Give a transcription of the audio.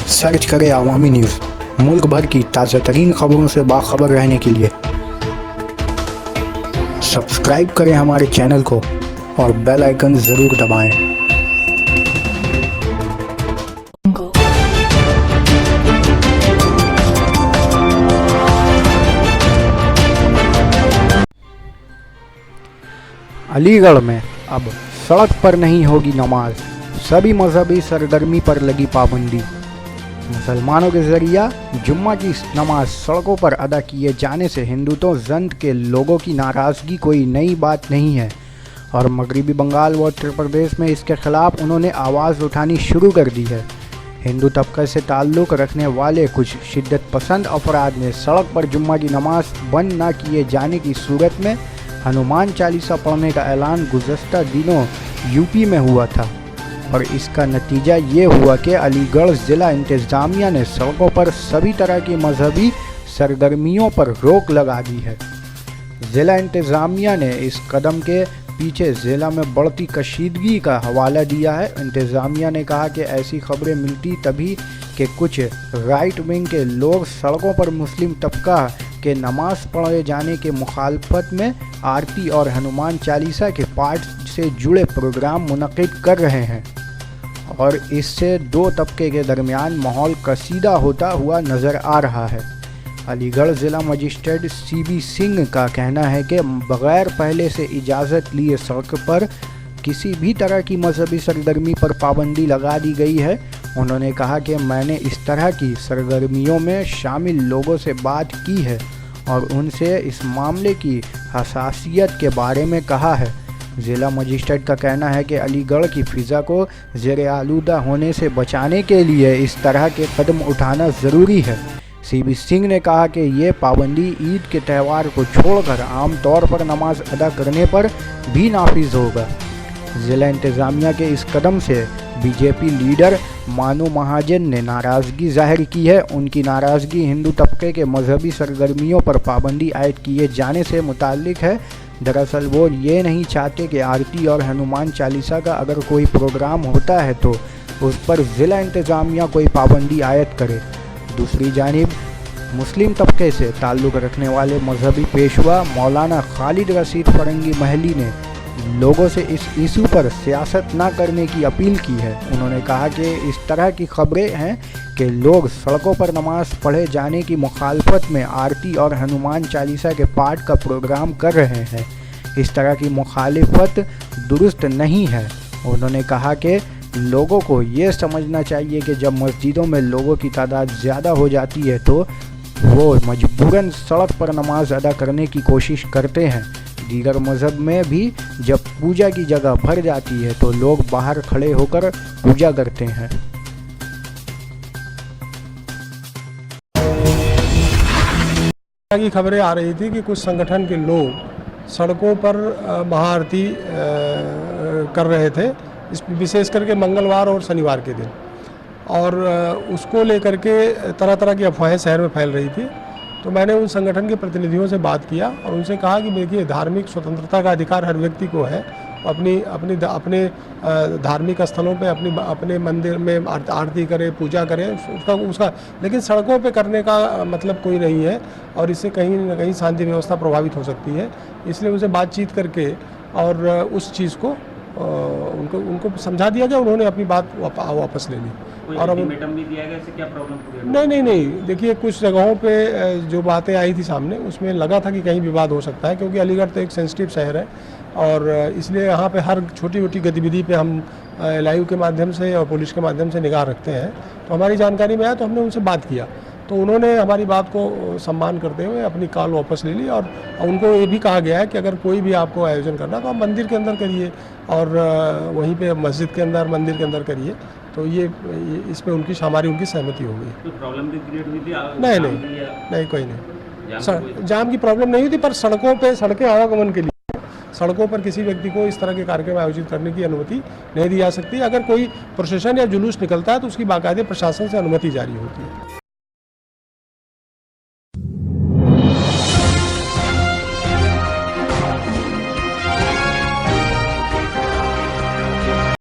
Search करें अवामी news. मुल्क भर की ताज़ा तरीन खबरों से बाखबर रहने के लिए सब्सक्राइब करें हमारे चैनल को और बेल आइकन ज़रूर दबाएं। अलीगढ़ में अब सड़क पर नहीं होगी नमाज, सभी मजहबी सरगर्मी पर लगी पाबंदी। मुसलमानों के जरिया जुम्मा की नमाज सड़कों पर अदा किए जाने से हिंदुत्व जंत के लोगों की नाराज़गी कोई नई बात नहीं है और मगरबी बंगाल व उत्तर प्रदेश में इसके खिलाफ उन्होंने आवाज़ उठानी शुरू कर दी है। हिंदू तबके से ताल्लुक़ रखने वाले कुछ शिद्दत पसंद अफराद ने सड़क पर जुम्मा की नमाज बंद न किए जाने की सूरत में हनुमान चालीसा पढ़ने का ऐलान गुज़श्ता दिनों यूपी में हुआ था और इसका नतीजा ये हुआ कि अलीगढ़ ज़िला इंतज़ामिया ने सड़कों पर सभी तरह की मजहबी सरगर्मियों पर रोक लगा दी है। ज़िला इंतज़ामिया ने इस कदम के पीछे ज़िला में बढ़ती कशीदगी का हवाला दिया है। इंतज़ामिया ने कहा कि ऐसी खबरें मिलती तभी कि कुछ राइट विंग के लोग सड़कों पर मुस्लिम तबका के नमाज पढ़े जाने के मुखालफत में आरती और हनुमान चालीसा के पाठ से जुड़े प्रोग्राम मुनक़िद कर रहे हैं और इससे दो तबके के दरमियान माहौल कशीदा होता हुआ नज़र आ रहा है। अलीगढ़ ज़िला मजिस्ट्रेट CB सिंह का कहना है कि बग़ैर पहले से इजाज़त लिए सड़क पर किसी भी तरह की मजहबी सरगर्मी पर पाबंदी लगा दी गई है। उन्होंने कहा कि मैंने इस तरह की सरगर्मियों में शामिल लोगों से बात की है और उनसे इस मामले की हसासियत के बारे में कहा है। ज़िला मजिस्ट्रेट का कहना है कि अलीगढ़ की फ़िज़ा को ज़ेर आलूदा होने से बचाने के लिए इस तरह के कदम उठाना ज़रूरी है। CB सिंह ने कहा कि ये पाबंदी ईद के त्यौहार को छोड़कर आम तौर पर नमाज अदा करने पर भी नाफिज होगा। ज़िला इंतज़ामिया के इस कदम से BJP लीडर मानू महाजन ने नाराज़गी जाहिर की है। उनकी नाराज़गी हिंदू तबके के मजहबी सरगर्मियों पर पाबंदी आयद किए जाने से मुताल्लिक है। दरअसल वो ये नहीं चाहते कि आरती और हनुमान चालीसा का अगर कोई प्रोग्राम होता है तो उस पर ज़िला इंतज़ामिया कोई पाबंदी आयद करे। दूसरी जानिब मुस्लिम तबके से ताल्लुक़ रखने वाले मजहबी पेशवा मौलाना खालिद रशीद फ़रंगी महली ने लोगों से इस इशू पर सियासत ना करने की अपील की है। उन्होंने कहा कि इस तरह की खबरें हैं कि लोग सड़कों पर नमाज पढ़े जाने की मुखालफत में आरती और हनुमान चालीसा के पाठ का प्रोग्राम कर रहे हैं। इस तरह की मुखालिफत दुरुस्त नहीं है। उन्होंने कहा कि लोगों को ये समझना चाहिए कि जब मस्जिदों में लोगों की तादाद ज़्यादा हो जाती है तो वो मजबूरन सड़क पर नमाज अदा करने की कोशिश करते हैं। दीगर मज़हब में भी जब पूजा की जगह भर जाती है तो लोग बाहर खड़े होकर पूजा करते हैं। की खबरें आ रही थी कि कुछ संगठन के लोग सड़कों पर महाआरती कर रहे थे, विशेष करके मंगलवार और शनिवार के दिन, और उसको लेकर के तरह तरह की अफवाहें शहर में फैल रही थी। तो मैंने उन संगठन के प्रतिनिधियों से बात किया और उनसे कहा कि देखिए, धार्मिक स्वतंत्रता का अधिकार हर व्यक्ति को है। अपने धार्मिक स्थलों पे अपने मंदिर में आरती करे, पूजा करे, उसका लेकिन सड़कों पे करने का मतलब कोई नहीं है और इससे कहीं न कहीं शांति व्यवस्था प्रभावित हो सकती है। इसलिए उनसे बातचीत करके और उस चीज़ को उनको समझा दिया गया। उन्होंने अपनी बात वापस ले ली। और अब भी दिया गया, इससे क्या प्रॉब्लम? नहीं, देखिए, कुछ जगहों पे जो बातें आई थी सामने, उसमें लगा था कि कहीं विवाद हो सकता है, क्योंकि अलीगढ़ तो एक सेंसिटिव शहर है और इसलिए यहाँ पे हर छोटी मोटी गतिविधि पे हम लाइव के माध्यम से और पुलिस के माध्यम से निगाह रखते हैं। तो हमारी जानकारी में आया तो हमने उनसे बात किया, तो उन्होंने हमारी बात को सम्मान करते हुए अपनी कॉल वापस ले ली और उनको ये भी कहा गया है कि अगर कोई भी आपको आयोजन करना तो आप मंदिर के अंदर करिए और वहीं पे मस्जिद के अंदर, मंदिर के अंदर करिए। तो ये इस पे उनकी सहमति हो गई। तो प्रॉब्लम भी क्रिएट हुई थी? नहीं, कोई नहीं। जाम की प्रॉब्लम नहीं हुई थी, पर सड़कें आवागमन के लिए सड़कों पर किसी व्यक्ति को इस तरह के कार्यक्रम आयोजित करने की अनुमति नहीं दी जा सकती। अगर कोई प्रोसेशन या जुलूस निकलता है तो उसकी बाकायदे प्रशासन से अनुमति जारी होती है।